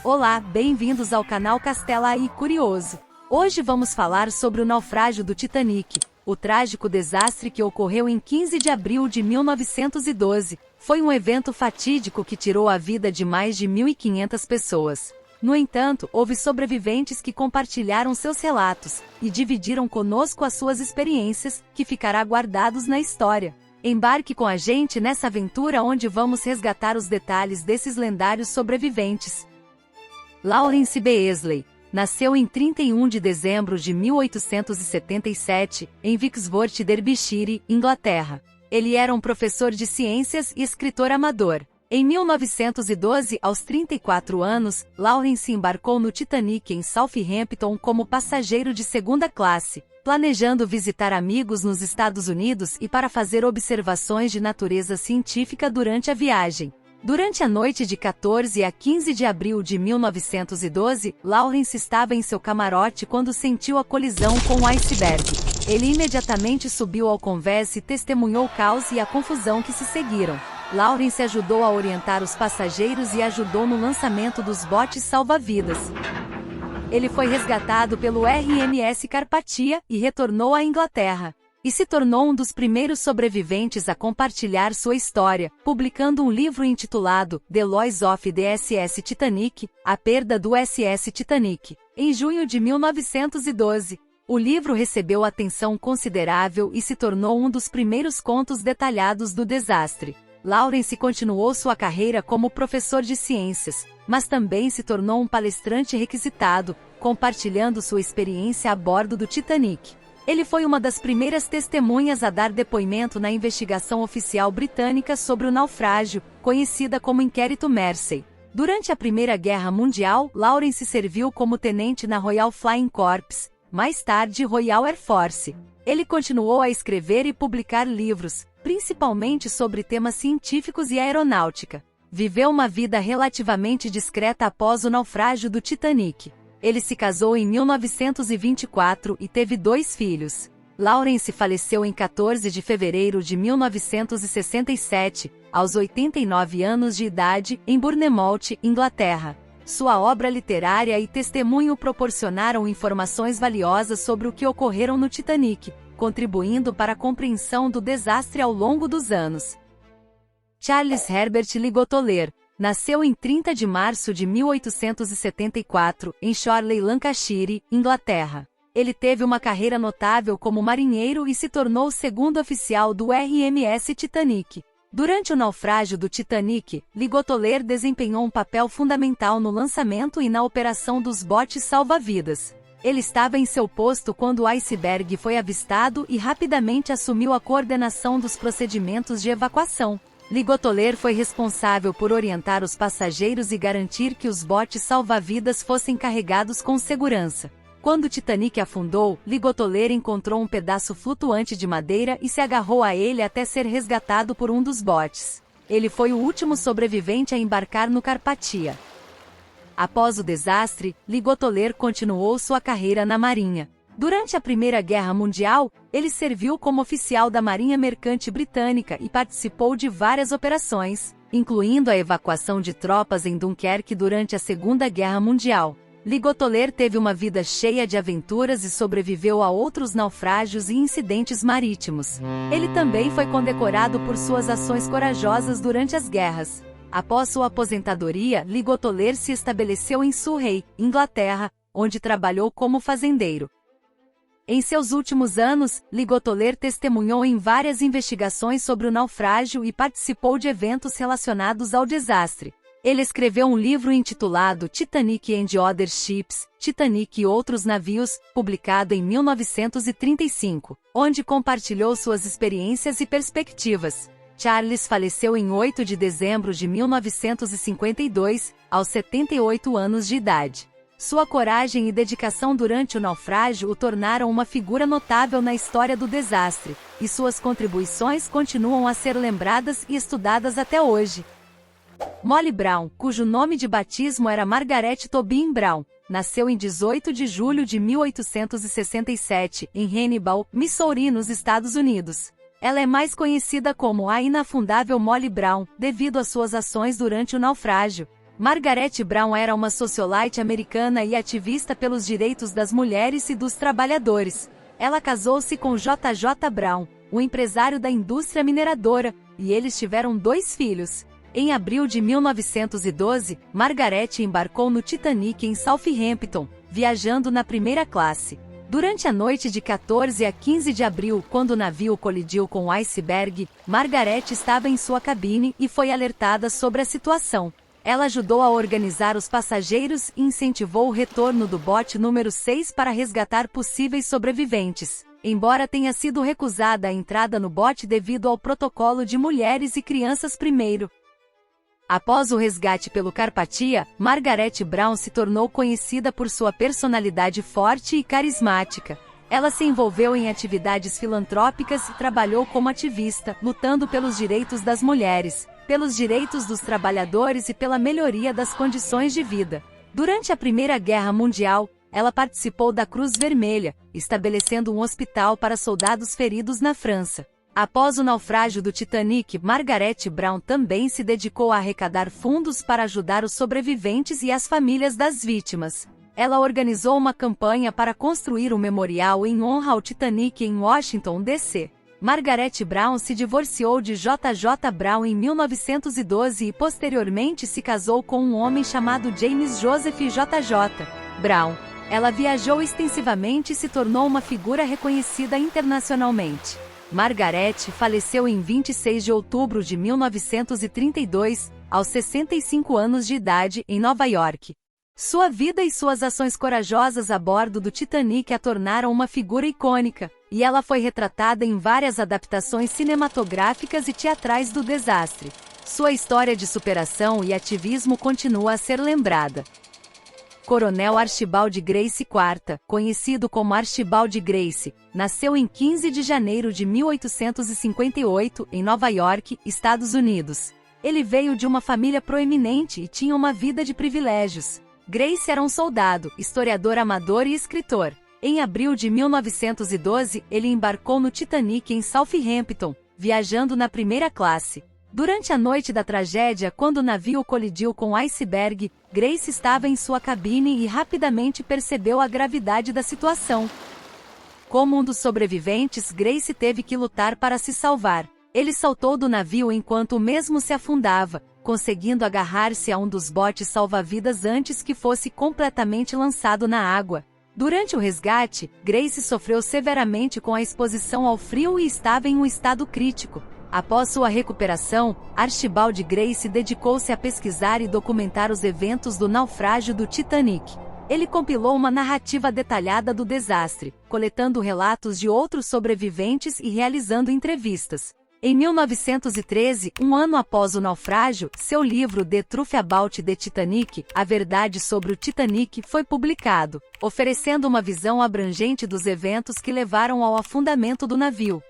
Olá, bem-vindos ao canal Castela e Curioso. Hoje vamos falar sobre o naufrágio do Titanic, o trágico desastre que ocorreu em 15 de abril de 1912. Foi um evento fatídico que tirou a vida de mais de 1.500 pessoas. No entanto, houve sobreviventes que compartilharam seus relatos e dividiram conosco as suas experiências, que ficará guardados na história. Embarque com a gente nessa aventura onde vamos resgatar os detalhes desses lendários sobreviventes. Lawrence Beasley nasceu em 31 de dezembro de 1877, em Wixford, Derbyshire, Inglaterra. Ele era um professor de ciências e escritor amador. Em 1912, aos 34 anos, Lawrence embarcou no Titanic em Southampton como passageiro de segunda classe, planejando visitar amigos nos Estados Unidos e para fazer observações de natureza científica durante a viagem. Durante a noite de 14 a 15 de abril de 1912, Lawrence estava em seu camarote quando sentiu a colisão com o iceberg. Ele imediatamente subiu ao convés e testemunhou o caos e a confusão que se seguiram. Lawrence ajudou a orientar os passageiros e ajudou no lançamento dos botes salva-vidas. Ele foi resgatado pelo RMS Carpathia e retornou à Inglaterra. E se tornou um dos primeiros sobreviventes a compartilhar sua história, publicando um livro intitulado The Loss of the SS Titanic, A Perda do SS Titanic, em junho de 1912. O livro recebeu atenção considerável e se tornou um dos primeiros contos detalhados do desastre. Lawrence continuou sua carreira como professor de ciências, mas também se tornou um palestrante requisitado, compartilhando sua experiência a bordo do Titanic. Ele foi uma das primeiras testemunhas a dar depoimento na investigação oficial britânica sobre o naufrágio, conhecida como Inquérito Mersey. Durante a Primeira Guerra Mundial, Lawrence serviu como tenente na Royal Flying Corps, mais tarde Royal Air Force. Ele continuou a escrever e publicar livros, principalmente sobre temas científicos e aeronáutica. Viveu uma vida relativamente discreta após o naufrágio do Titanic. Ele se casou em 1924 e teve 2 filhos. Lawrence faleceu em 14 de fevereiro de 1967, aos 89 anos de idade, em Bournemouth, Inglaterra. Sua obra literária e testemunho proporcionaram informações valiosas sobre o que ocorreram no Titanic, contribuindo para a compreensão do desastre ao longo dos anos. Charles Herbert Ligotoler nasceu em 30 de março de 1874, em Chorley, Lancashire, Inglaterra. Ele teve uma carreira notável como marinheiro e se tornou o segundo oficial do RMS Titanic. Durante o naufrágio do Titanic, Ligotoler desempenhou um papel fundamental no lançamento e na operação dos botes salva-vidas. Ele estava em seu posto quando o iceberg foi avistado e rapidamente assumiu a coordenação dos procedimentos de evacuação. Ligotoler foi responsável por orientar os passageiros e garantir que os botes salva-vidas fossem carregados com segurança. Quando o Titanic afundou, Ligotoler encontrou um pedaço flutuante de madeira e se agarrou a ele até ser resgatado por um dos botes. Ele foi o último sobrevivente a embarcar no Carpathia. Após o desastre, Ligotoler continuou sua carreira na Marinha. Durante a Primeira Guerra Mundial, ele serviu como oficial da Marinha Mercante Britânica e participou de várias operações, incluindo a evacuação de tropas em Dunkerque durante a Segunda Guerra Mundial. Ligotoler teve uma vida cheia de aventuras e sobreviveu a outros naufrágios e incidentes marítimos. Ele também foi condecorado por suas ações corajosas durante as guerras. Após sua aposentadoria, Ligotoler se estabeleceu em Surrey, Inglaterra, onde trabalhou como fazendeiro. Em seus últimos anos, Ligotoler testemunhou em várias investigações sobre o naufrágio e participou de eventos relacionados ao desastre. Ele escreveu um livro intitulado Titanic and Other Ships, Titanic e Outros Navios, publicado em 1935, onde compartilhou suas experiências e perspectivas. Charles faleceu em 8 de dezembro de 1952, aos 78 anos de idade. Sua coragem e dedicação durante o naufrágio o tornaram uma figura notável na história do desastre, e suas contribuições continuam a ser lembradas e estudadas até hoje. Molly Brown, cujo nome de batismo era Margaret Tobin Brown, nasceu em 18 de julho de 1867, em Hannibal, Missouri, nos Estados Unidos. Ela é mais conhecida como a inafundável Molly Brown, devido às suas ações durante o naufrágio. Margaret Brown era uma socialite americana e ativista pelos direitos das mulheres e dos trabalhadores. Ela casou-se com J. J. Brown, um empresário da indústria mineradora, e eles tiveram 2 filhos. Em abril de 1912, Margaret embarcou no Titanic em Southampton, viajando na primeira classe. Durante a noite de 14 a 15 de abril, quando o navio colidiu com o iceberg, Margaret estava em sua cabine e foi alertada sobre a situação. Ela ajudou a organizar os passageiros e incentivou o retorno do bote número 6 para resgatar possíveis sobreviventes, embora tenha sido recusada a entrada no bote devido ao protocolo de mulheres e crianças primeiro. Após o resgate pelo Carpathia, Margaret Brown se tornou conhecida por sua personalidade forte e carismática. Ela se envolveu em atividades filantrópicas e trabalhou como ativista, lutando pelos direitos das mulheres, pelos direitos dos trabalhadores e pela melhoria das condições de vida. Durante a Primeira Guerra Mundial, ela participou da Cruz Vermelha, estabelecendo um hospital para soldados feridos na França. Após o naufrágio do Titanic, Margaret Brown também se dedicou a arrecadar fundos para ajudar os sobreviventes e as famílias das vítimas. Ela organizou uma campanha para construir um memorial em honra ao Titanic em Washington, D.C. Margaret Brown se divorciou de J. J. Brown em 1912 e posteriormente se casou com um homem chamado James Joseph J. J. Brown. Ela viajou extensivamente e se tornou uma figura reconhecida internacionalmente. Margaret faleceu em 26 de outubro de 1932, aos 65 anos de idade, em Nova York. Sua vida e suas ações corajosas a bordo do Titanic a tornaram uma figura icônica, e ela foi retratada em várias adaptações cinematográficas e teatrais do desastre. Sua história de superação e ativismo continua a ser lembrada. Coronel Archibald Grace IV, conhecido como Archibald Grace, nasceu em 15 de janeiro de 1858, em Nova York, Estados Unidos. Ele veio de uma família proeminente e tinha uma vida de privilégios. Grace era um soldado, historiador amador e escritor. Em abril de 1912, ele embarcou no Titanic em Southampton, viajando na primeira classe. Durante a noite da tragédia, quando o navio colidiu com o iceberg, Grace estava em sua cabine e rapidamente percebeu a gravidade da situação. Como um dos sobreviventes, Grace teve que lutar para se salvar. Ele saltou do navio enquanto o mesmo se afundava, conseguindo agarrar-se a um dos botes salva-vidas antes que fosse completamente lançado na água. Durante o resgate, Grace sofreu severamente com a exposição ao frio e estava em um estado crítico. Após sua recuperação, Archibald Grace dedicou-se a pesquisar e documentar os eventos do naufrágio do Titanic. Ele compilou uma narrativa detalhada do desastre, coletando relatos de outros sobreviventes e realizando entrevistas. Em 1913, um ano após o naufrágio, seu livro The Truth About the Titanic, A Verdade sobre o Titanic, foi publicado, oferecendo uma visão abrangente dos eventos que levaram ao afundamento do navio.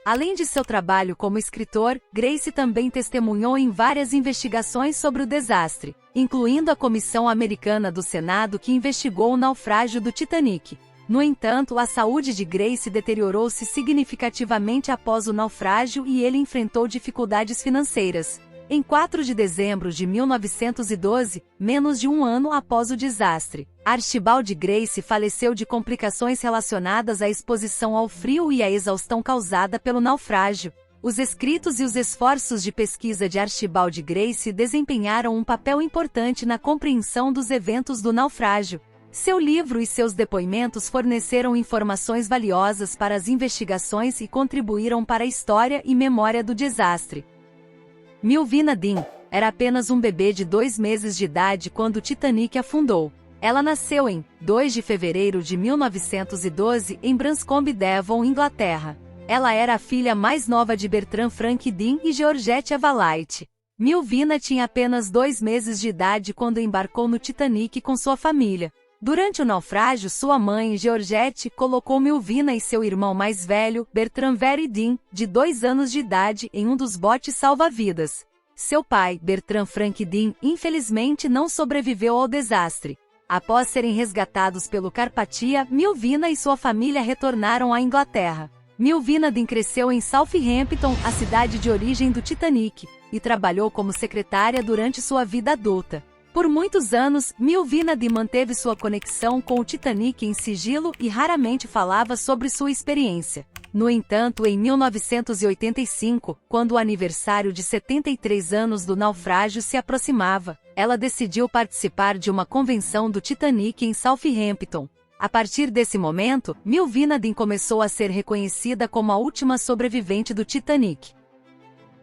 Além de seu trabalho como escritor, Grace também testemunhou em várias investigações sobre o desastre, incluindo a Comissão Americana do Senado que investigou o naufrágio do Titanic. No entanto, a saúde de Grace deteriorou-se significativamente após o naufrágio e ele enfrentou dificuldades financeiras. Em 4 de dezembro de 1912, menos de um ano após o desastre, Archibald Grace faleceu de complicações relacionadas à exposição ao frio e à exaustão causada pelo naufrágio. Os escritos e os esforços de pesquisa de Archibald Grace desempenharam um papel importante na compreensão dos eventos do naufrágio. Seu livro e seus depoimentos forneceram informações valiosas para as investigações e contribuíram para a história e memória do desastre. Milvina Dean era apenas um bebê de 2 meses de idade quando o Titanic afundou. Ela nasceu em 2 de fevereiro de 1912 em Branscombe, Devon, Inglaterra. Ela era a filha mais nova de Bertram Frank Dean e Georgette Avalite. Milvina tinha apenas 2 meses de idade quando embarcou no Titanic com sua família. Durante o naufrágio, sua mãe, Georgette, colocou Milvina e seu irmão mais velho, Bertram Very Dean, de 2 anos de idade, em um dos botes salva-vidas. Seu pai, Bertram Frank Dean, infelizmente não sobreviveu ao desastre. Após serem resgatados pelo Carpathia, Milvina e sua família retornaram à Inglaterra. Milvina Dean cresceu em Southampton, a cidade de origem do Titanic, e trabalhou como secretária durante sua vida adulta. Por muitos anos, Mylvina Dean manteve sua conexão com o Titanic em sigilo e raramente falava sobre sua experiência. No entanto, em 1985, quando o aniversário de 73 anos do naufrágio se aproximava, ela decidiu participar de uma convenção do Titanic em Southampton. A partir desse momento, Mylvina Dean começou a ser reconhecida como a última sobrevivente do Titanic.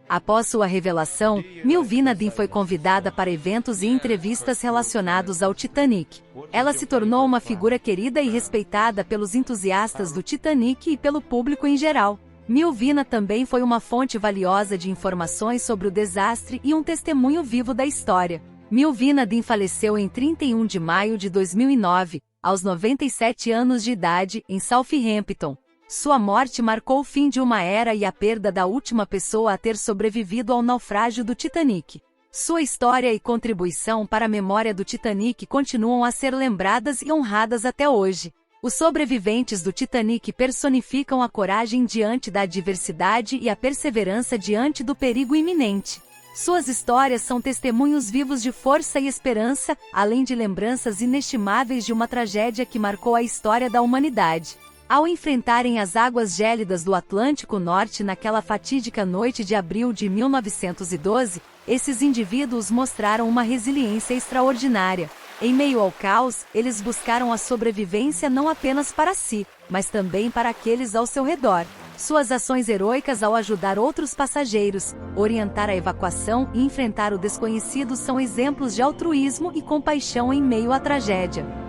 Após sua revelação, Mylvina Dean foi convidada para eventos e entrevistas relacionados ao Titanic. Ela se tornou uma figura querida e respeitada pelos entusiastas do Titanic e pelo público em geral. Mylvina também foi uma fonte valiosa de informações sobre o desastre e um testemunho vivo da história. Mylvina Dean faleceu em 31 de maio de 2009, aos 97 anos de idade, em Southampton. Sua morte marcou o fim de uma era e a perda da última pessoa a ter sobrevivido ao naufrágio do Titanic. Sua história e contribuição para a memória do Titanic continuam a ser lembradas e honradas até hoje. Os sobreviventes do Titanic personificam a coragem diante da adversidade e a perseverança diante do perigo iminente. Suas histórias são testemunhos vivos de força e esperança, além de lembranças inestimáveis de uma tragédia que marcou a história da humanidade. Ao enfrentarem as águas gélidas do Atlântico Norte naquela fatídica noite de abril de 1912, esses indivíduos mostraram uma resiliência extraordinária. Em meio ao caos, eles buscaram a sobrevivência não apenas para si, mas também para aqueles ao seu redor. Suas ações heroicas ao ajudar outros passageiros, orientar a evacuação e enfrentar o desconhecido são exemplos de altruísmo e compaixão em meio à tragédia.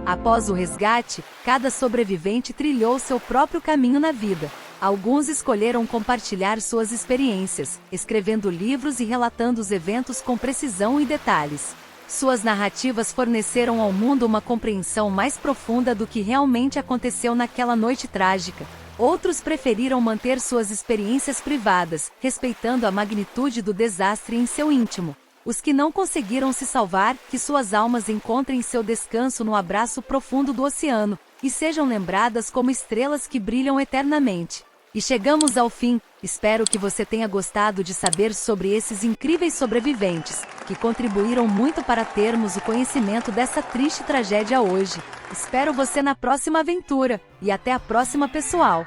Após o resgate, cada sobrevivente trilhou seu próprio caminho na vida. Alguns escolheram compartilhar suas experiências, escrevendo livros e relatando os eventos com precisão e detalhes. Suas narrativas forneceram ao mundo uma compreensão mais profunda do que realmente aconteceu naquela noite trágica. Outros preferiram manter suas experiências privadas, respeitando a magnitude do desastre em seu íntimo. Os que não conseguiram se salvar, que suas almas encontrem seu descanso no abraço profundo do oceano, e sejam lembradas como estrelas que brilham eternamente. E chegamos ao fim. Espero que você tenha gostado de saber sobre esses incríveis sobreviventes, que contribuíram muito para termos o conhecimento dessa triste tragédia hoje. Espero você na próxima aventura, e até a próxima, pessoal!